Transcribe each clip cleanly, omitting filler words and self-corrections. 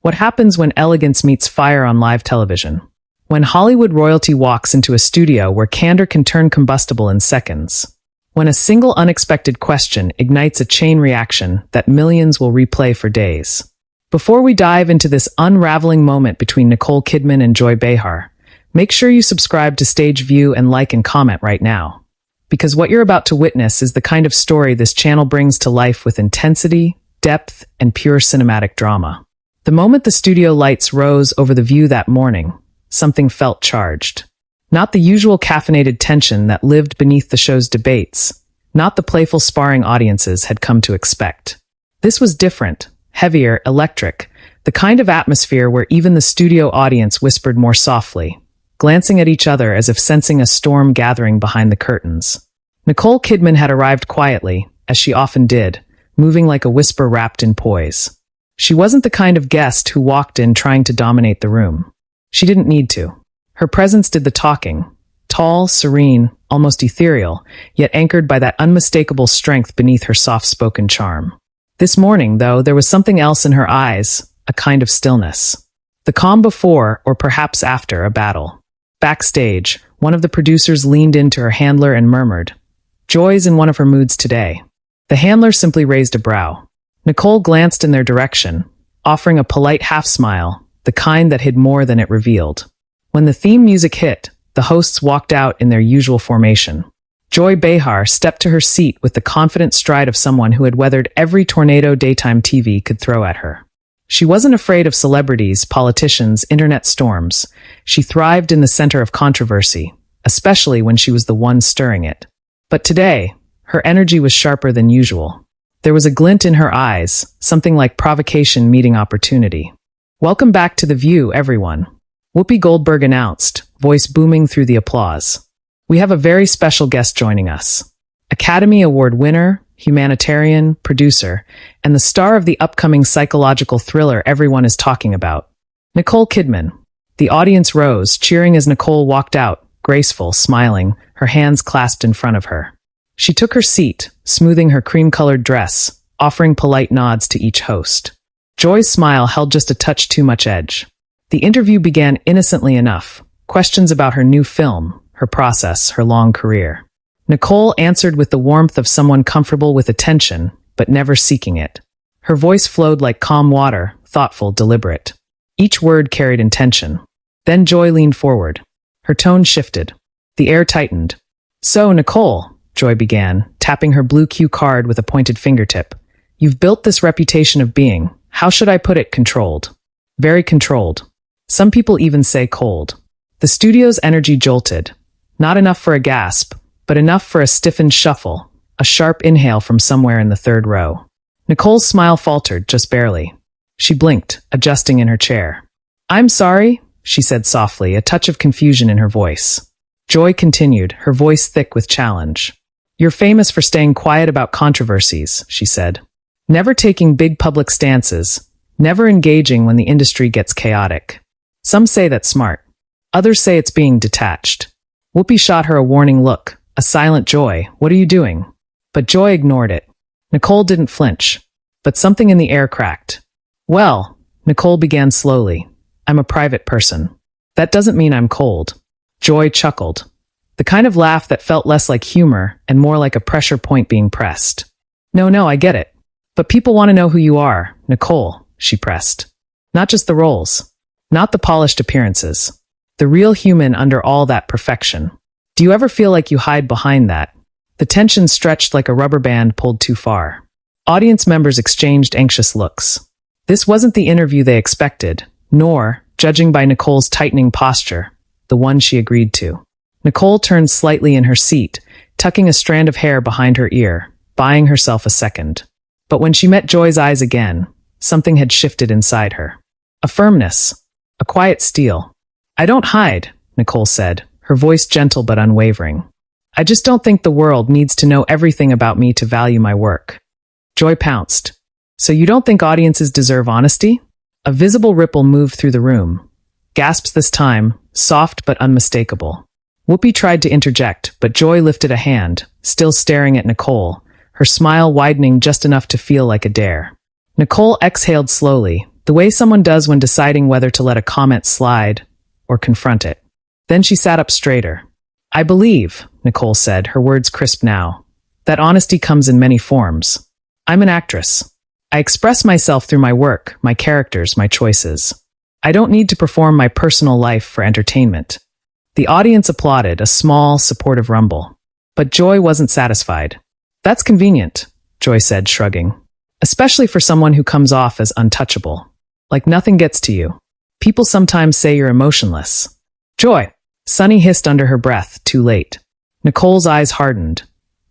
What happens when elegance meets fire on live television? When Hollywood royalty walks into a studio where candor can turn combustible in seconds? When a single unexpected question ignites a chain reaction that millions will replay for days? Before we dive into this unraveling moment between Nicole Kidman and Joy Behar, make sure you subscribe to Stage View and like and comment right now. Because what you're about to witness is the kind of story this channel brings to life with intensity, depth, and pure cinematic drama. The moment the studio lights rose over the view that morning, something felt charged. Not the usual caffeinated tension that lived beneath the show's debates, not the playful sparring audiences had come to expect. This was different, heavier, electric, the kind of atmosphere where even the studio audience whispered more softly, glancing at each other as if sensing a storm gathering behind the curtains. Nicole Kidman had arrived quietly, as she often did, moving like a whisper wrapped in poise. She wasn't the kind of guest who walked in trying to dominate the room. She didn't need to. Her presence did the talking, tall, serene, almost ethereal, yet anchored by that unmistakable strength beneath her soft-spoken charm. This morning, though, there was something else in her eyes, a kind of stillness. The calm before, or perhaps after, a battle. Backstage, one of the producers leaned into her handler and murmured, "Joy's in one of her moods today." The handler simply raised a brow. Nicole glanced in their direction, offering a polite half-smile, the kind that hid more than it revealed. When the theme music hit, the hosts walked out in their usual formation. Joy Behar stepped to her seat with the confident stride of someone who had weathered every tornado daytime TV could throw at her. She wasn't afraid of celebrities, politicians, internet storms. She thrived in the center of controversy, especially when she was the one stirring it. But today, her energy was sharper than usual. There was a glint in her eyes, something like provocation meeting opportunity. "Welcome back to The View, everyone," Whoopi Goldberg announced, voice booming through the applause. "We have a very special guest joining us. Academy Award winner, humanitarian, producer, and the star of the upcoming psychological thriller everyone is talking about, Nicole Kidman." The audience rose, cheering as Nicole walked out, graceful, smiling, her hands clasped in front of her. She took her seat, smoothing her cream-colored dress, offering polite nods to each host. Joy's smile held just a touch too much edge. The interview began innocently enough, questions about her new film, her process, her long career. Nicole answered with the warmth of someone comfortable with attention, but never seeking it. Her voice flowed like calm water, thoughtful, deliberate. Each word carried intention. Then Joy leaned forward. Her tone shifted. The air tightened. "So, Nicole," Joy began, tapping her blue cue card with a pointed fingertip, "you've built this reputation of being, how should I put it, controlled. Very controlled. Some people even say cold." The studio's energy jolted. Not enough for a gasp, but enough for a stiffened shuffle, a sharp inhale from somewhere in the third row. Nicole's smile faltered, just barely. She blinked, adjusting in her chair. "I'm sorry," she said softly, a touch of confusion in her voice. Joy continued, her voice thick with challenge. "You're famous for staying quiet about controversies," she said. "Never taking big public stances, never engaging when the industry gets chaotic. Some say that's smart. Others say it's being detached." Whoopi shot her a warning look, a silent Joy, "What are you doing?" But Joy ignored it. Nicole didn't flinch, but something in the air cracked. "Well," Nicole began slowly, "I'm a private person. That doesn't mean I'm cold." Joy chuckled. The kind of laugh that felt less like humor and more like a pressure point being pressed. No, I get it. But people want to know who you are, Nicole," she pressed. "Not just the roles. Not the polished appearances. The real human under all that perfection. Do you ever feel like you hide behind that?" The tension stretched like a rubber band pulled too far. Audience members exchanged anxious looks. This wasn't the interview they expected, nor, judging by Nicole's tightening posture, the one she agreed to. Nicole turned slightly in her seat, tucking a strand of hair behind her ear, buying herself a second. But when she met Joy's eyes again, something had shifted inside her. A firmness, a quiet steel. "I don't hide," Nicole said, her voice gentle but unwavering. "I just don't think the world needs to know everything about me to value my work." Joy pounced. "So you don't think audiences deserve honesty?" A visible ripple moved through the room. Gasps this time, soft but unmistakable. Whoopi tried to interject, but Joy lifted a hand, still staring at Nicole, her smile widening just enough to feel like a dare. Nicole exhaled slowly, The way someone does when deciding whether to let a comment slide or confront it. Then she sat up straighter. I believe, Nicole said, her words crisp now, that honesty comes in many forms. I'm an actress. I express myself through my work, my characters, my choices. I don't need to perform my personal life for entertainment. The audience applauded, a small, supportive rumble. But Joy wasn't satisfied. That's convenient, Joy said, shrugging. Especially for someone who comes off as untouchable. Like nothing gets to you. People sometimes say you're emotionless. Joy! Sunny hissed under her breath, too late. Nicole's eyes hardened.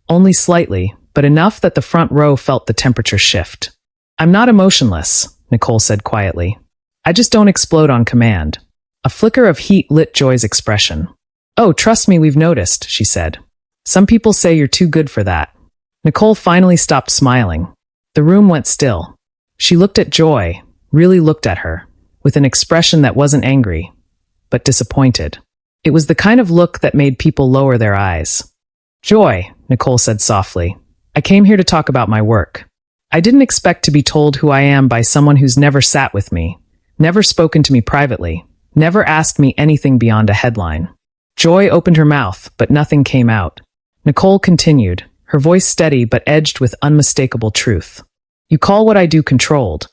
Only slightly, but enough that the front row felt the temperature shift. I'm not emotionless, Nicole said quietly. I just don't explode on command. A flicker of heat lit Joy's expression. Oh, trust me, we've noticed, she said. Some people say you're too good for that. Nicole finally stopped smiling. The room went still. She looked at Joy, really looked at her, with an expression that wasn't angry, but disappointed. It was the kind of look that made people lower their eyes. Joy, Nicole said softly, I came here to talk about my work. I didn't expect to be told who I am by someone who's never sat with me, never spoken to me privately, never asked me anything beyond a headline. Joy opened her mouth, but nothing came out. Nicole continued, her voice steady but edged with unmistakable truth. You call what I do controlled.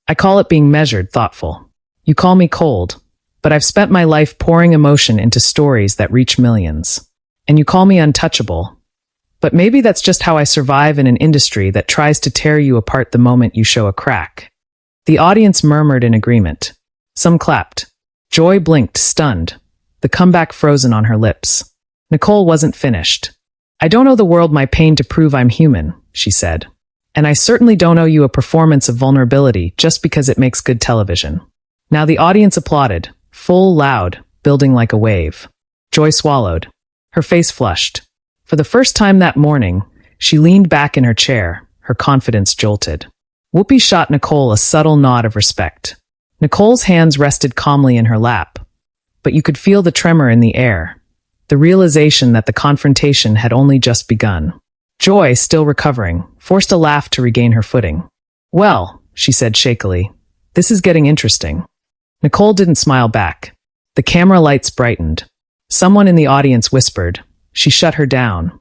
I call it being measured, thoughtful. You call me cold, but I've spent my life pouring emotion into stories that reach millions. And you call me untouchable. But maybe that's just how I survive in an industry that tries to tear you apart the moment you show a crack. The audience murmured in agreement. Some clapped. Joy blinked, stunned, the comeback frozen on her lips. Nicole wasn't finished. I don't owe the world my pain to prove I'm human, she said. And I certainly don't owe you a performance of vulnerability just because it makes good television. Now the audience applauded, full, loud, building like a wave. Joy swallowed. Her face flushed. For the first time that morning, she leaned back in her chair, her confidence jolted. Whoopi shot Nicole a subtle nod of respect. Nicole's hands rested calmly in her lap, but you could feel the tremor in the air, the realization that the confrontation had only just begun. Joy, still recovering, forced a laugh to regain her footing. Well, she said shakily, this is getting interesting. Nicole didn't smile back. The camera lights brightened. Someone in the audience whispered. She shut her down.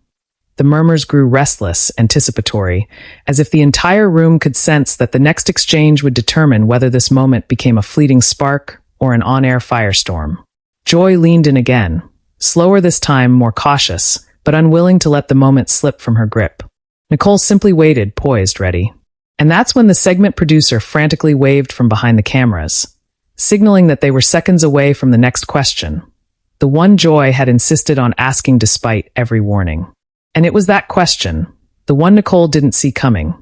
The murmurs grew restless, anticipatory, as if the entire room could sense that the next exchange would determine whether this moment became a fleeting spark or an on-air firestorm. Joy leaned in again, slower this time, more cautious, but unwilling to let the moment slip from her grip. Nicole simply waited, poised, ready. And that's when the segment producer frantically waved from behind the cameras, signaling that they were seconds away from the next question. The one Joy had insisted on asking despite every warning. And it was that question, the one Nicole didn't see coming,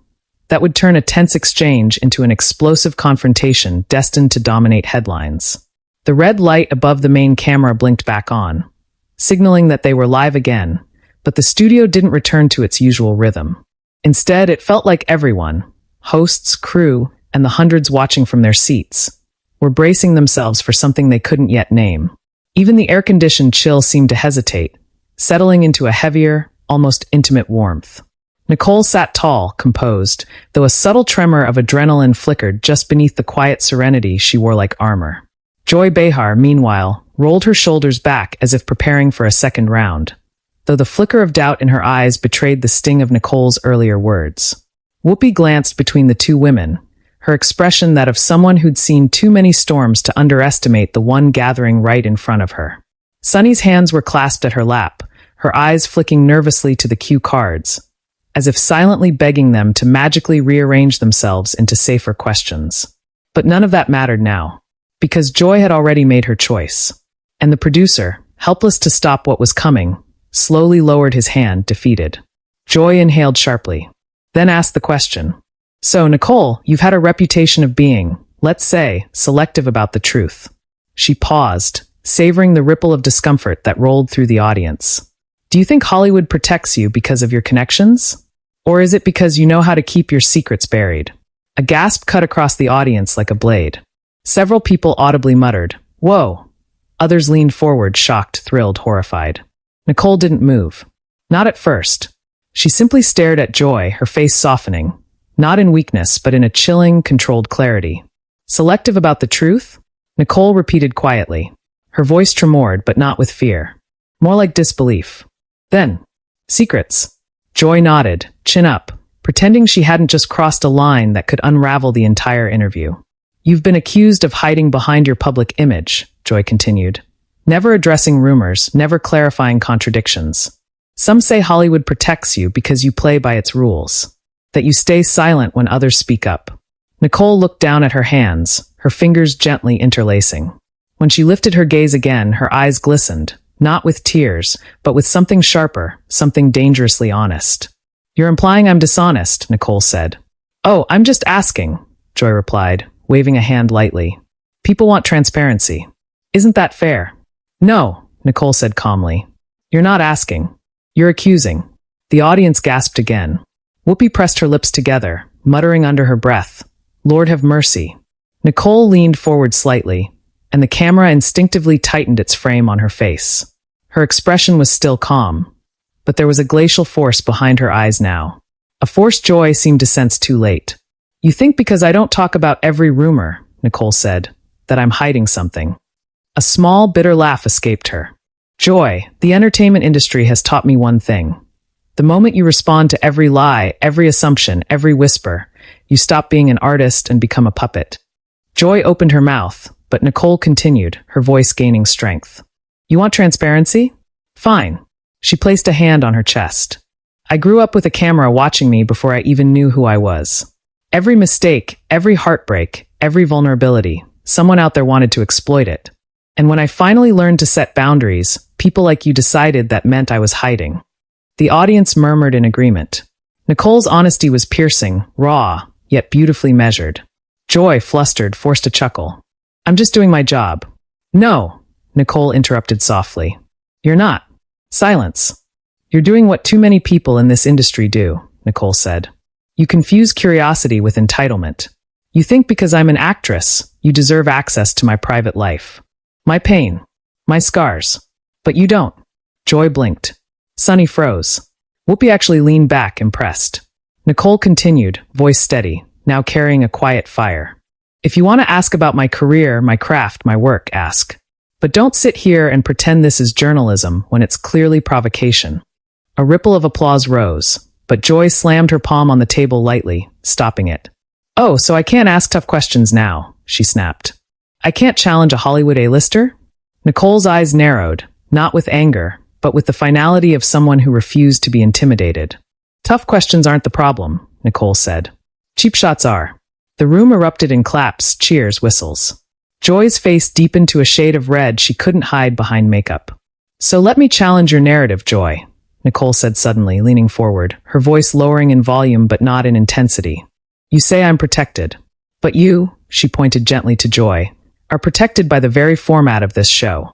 that would turn a tense exchange into an explosive confrontation destined to dominate headlines. The red light above the main camera blinked back on, signaling that they were live again, but the studio didn't return to its usual rhythm. Instead, it felt like everyone, hosts, crew, and the hundreds watching from their seats, were bracing themselves for something they couldn't yet name. Even the air-conditioned chill seemed to hesitate, settling into a heavier, almost intimate warmth. Nicole sat tall, composed, though a subtle tremor of adrenaline flickered just beneath the quiet serenity she wore like armor. Joy Behar, meanwhile, rolled her shoulders back as if preparing for a second round, though the flicker of doubt in her eyes betrayed the sting of Nicole's earlier words. Whoopi glanced between the two women, her expression that of someone who'd seen too many storms to underestimate the one gathering right in front of her. Sunny's hands were clasped at her lap, her eyes flicking nervously to the cue cards, as if silently begging them to magically rearrange themselves into safer questions. But none of that mattered now, because Joy had already made her choice. And the producer, helpless to stop what was coming, slowly lowered his hand, defeated. Joy inhaled sharply, then asked the question. So, Nicole, you've had a reputation of being, let's say, selective about the truth. She paused, savoring the ripple of discomfort that rolled through the audience. Do you think Hollywood protects you because of your connections? Or is it because you know how to keep your secrets buried? A gasp cut across the audience like a blade. Several people audibly muttered, "Whoa!" Others leaned forward, shocked, thrilled, horrified. Nicole didn't move. Not at first. She simply stared at Joy, her face softening, not in weakness, but in a chilling, controlled clarity. Selective about the truth? Nicole repeated quietly. Her voice tremored, but not with fear. More like disbelief. Then, secrets. Joy nodded, chin up, pretending she hadn't just crossed a line that could unravel the entire interview. You've been accused of hiding behind your public image, Joy continued. Never addressing rumors, never clarifying contradictions. Some say Hollywood protects you because you play by its rules. That you stay silent when others speak up. Nicole looked down at her hands, her fingers gently interlacing. When she lifted her gaze again, her eyes glistened, not with tears, but with something sharper, something dangerously honest. You're implying I'm dishonest, Nicole said. Oh, I'm just asking, Joy replied, waving a hand lightly. People want transparency. Isn't that fair? No, Nicole said calmly. You're not asking. You're accusing. The audience gasped again. Whoopi pressed her lips together, muttering under her breath, Lord have mercy. Nicole leaned forward slightly, and the camera instinctively tightened its frame on her face. Her expression was still calm, but there was a glacial force behind her eyes now. A force Joy seemed to sense too late. You think because I don't talk about every rumor, Nicole said, that I'm hiding something. A small, bitter laugh escaped her. Joy, the entertainment industry has taught me one thing. The moment you respond to every lie, every assumption, every whisper, you stop being an artist and become a puppet. Joy opened her mouth, but Nicole continued, her voice gaining strength. You want transparency? Fine. She placed a hand on her chest. I grew up with a camera watching me before I even knew who I was. Every mistake, every heartbreak, every vulnerability, someone out there wanted to exploit it. And when I finally learned to set boundaries, people like you decided that meant I was hiding. The audience murmured in agreement. Nicole's honesty was piercing, raw, yet beautifully measured. Joy, flustered, forced a chuckle. I'm just doing my job. No, Nicole interrupted softly. You're not. Silence. You're doing what too many people in this industry do, Nicole said. You confuse curiosity with entitlement. You think because I'm an actress, you deserve access to my private life. My pain. My scars. But you don't. Joy blinked. Sunny froze. Whoopi actually leaned back, impressed. Nicole continued, voice steady, now carrying a quiet fire. If you want to ask about my career, my craft, my work, ask. But don't sit here and pretend this is journalism when it's clearly provocation. A ripple of applause rose, but Joy slammed her palm on the table lightly, stopping it. Oh, so I can't ask tough questions now, she snapped. I can't challenge a Hollywood A-lister? Nicole's eyes narrowed, not with anger, but with the finality of someone who refused to be intimidated. Tough questions aren't the problem, Nicole said. Cheap shots are. The room erupted in claps, cheers, whistles. Joy's face deepened to a shade of red she couldn't hide behind makeup. So let me challenge your narrative, Joy, Nicole said suddenly, leaning forward, her voice lowering in volume but not in intensity. You say I'm protected. But you, she pointed gently to Joy, are protected by the very format of this show.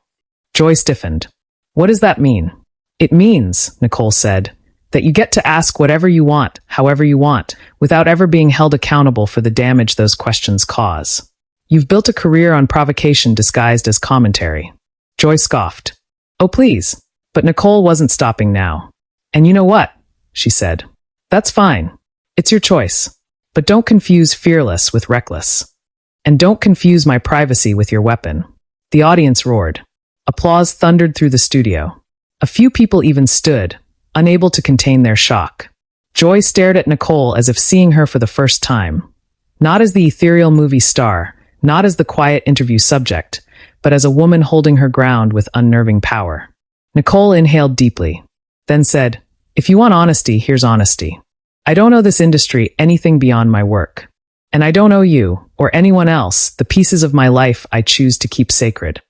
Joy stiffened. What does that mean? It means, Nicole said, that you get to ask whatever you want, however you want, without ever being held accountable for the damage those questions cause. You've built a career on provocation disguised as commentary. Joy scoffed. Oh, please. But Nicole wasn't stopping now. And you know what? She said. That's fine. It's your choice. But don't confuse fearless with reckless. And don't confuse my privacy with your weapon. The audience roared. Applause thundered through the studio. A few people even stood, unable to contain their shock. Joy stared at Nicole as if seeing her for the first time. Not as the ethereal movie star, not as the quiet interview subject, but as a woman holding her ground with unnerving power. Nicole inhaled deeply, then said, If you want honesty, here's honesty. I don't owe this industry anything beyond my work. And I don't owe you, or anyone else, the pieces of my life I choose to keep sacred.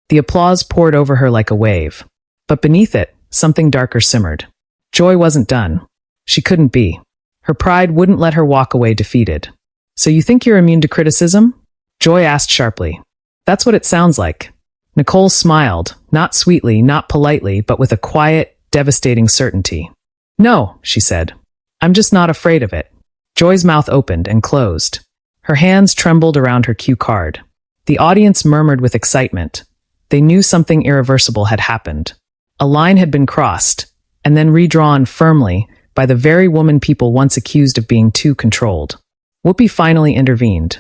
The applause poured over her like a wave. But beneath it, something darker simmered. Joy wasn't done. She couldn't be. Her pride wouldn't let her walk away defeated. So you think you're immune to criticism? Joy asked sharply. That's what it sounds like. Nicole smiled, not sweetly, not politely, but with a quiet, devastating certainty. No, she said. I'm just not afraid of it. Joy's mouth opened and closed. Her hands trembled around her cue card. The audience murmured with excitement. They knew something irreversible had happened. A line had been crossed, and then redrawn firmly by the very woman people once accused of being too controlled. Whoopi finally intervened.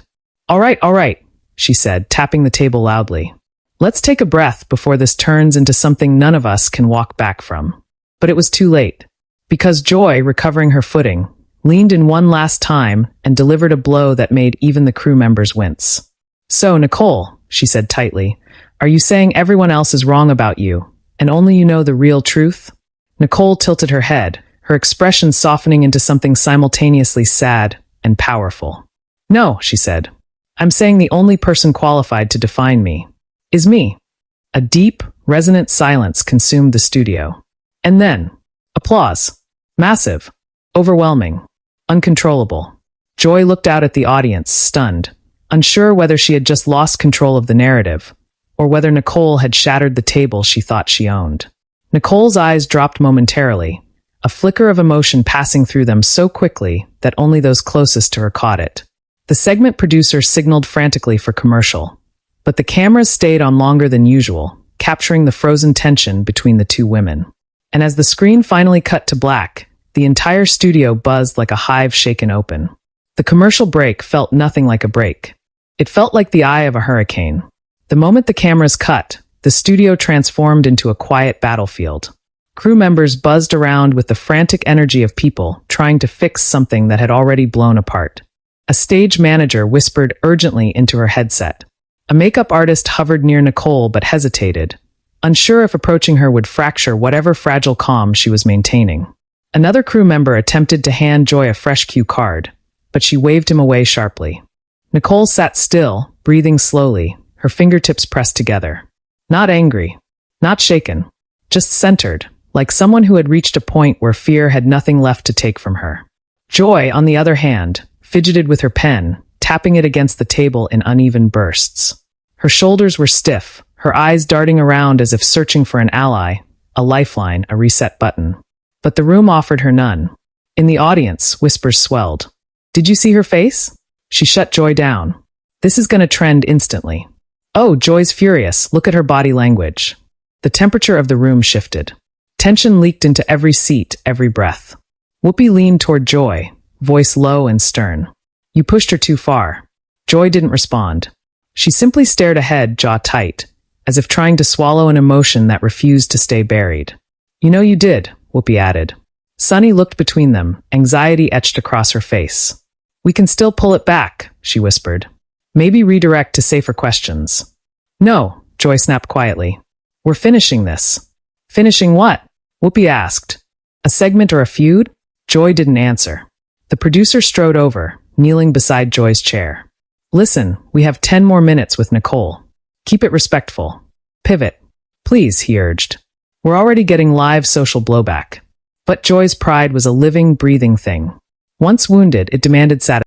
All right, she said, tapping the table loudly. Let's take a breath before this turns into something none of us can walk back from. But it was too late. Because Joy, recovering her footing, leaned in one last time and delivered a blow that made even the crew members wince. So, Nicole, she said tightly, are you saying everyone else is wrong about you, and only you know the real truth? Nicole tilted her head, her expression softening into something simultaneously sad and powerful. No, she said. I'm saying the only person qualified to define me is me. A deep, resonant silence consumed the studio. And then, applause. Massive. Overwhelming. Uncontrollable. Joy looked out at the audience, stunned, unsure whether she had just lost control of the narrative, or whether Nicole had shattered the table she thought she owned. Nicole's eyes dropped momentarily, a flicker of emotion passing through them so quickly that only those closest to her caught it. The segment producer signaled frantically for commercial, but the cameras stayed on longer than usual, capturing the frozen tension between the two women. And as the screen finally cut to black, the entire studio buzzed like a hive shaken open. The commercial break felt nothing like a break. It felt like the eye of a hurricane. The moment the cameras cut, the studio transformed into a quiet battlefield. Crew members buzzed around with the frantic energy of people trying to fix something that had already blown apart. A stage manager whispered urgently into her headset. A makeup artist hovered near Nicole but hesitated, unsure if approaching her would fracture whatever fragile calm she was maintaining. Another crew member attempted to hand Joy a fresh cue card, but she waved him away sharply. Nicole sat still, breathing slowly, her fingertips pressed together. Not angry, not shaken, just centered, like someone who had reached a point where fear had nothing left to take from her. Joy, on the other hand, fidgeted with her pen, tapping it against the table in uneven bursts. Her shoulders were stiff, her eyes darting around as if searching for an ally, a lifeline, a reset button. But the room offered her none. In the audience, whispers swelled. Did you see her face? She shut Joy down. This is going to trend instantly. Oh, Joy's furious. Look at her body language. The temperature of the room shifted. Tension leaked into every seat, every breath. Whoopi leaned toward Joy, voice low and stern. You pushed her too far. Joy didn't respond. She simply stared ahead, jaw tight, as if trying to swallow an emotion that refused to stay buried. You know you did, Whoopi added. Sunny looked between them, anxiety etched across her face. We can still pull it back, she whispered. Maybe redirect to safer questions. No, Joy snapped quietly. We're finishing this. Finishing what? Whoopi asked. A segment or a feud? Joy didn't answer. The producer strode over, kneeling beside Joy's chair. Listen, we have 10 more minutes with Nicole. Keep it respectful. Pivot. Please, he urged. We're already getting live social blowback. But Joy's pride was a living, breathing thing. Once wounded, it demanded satisfaction.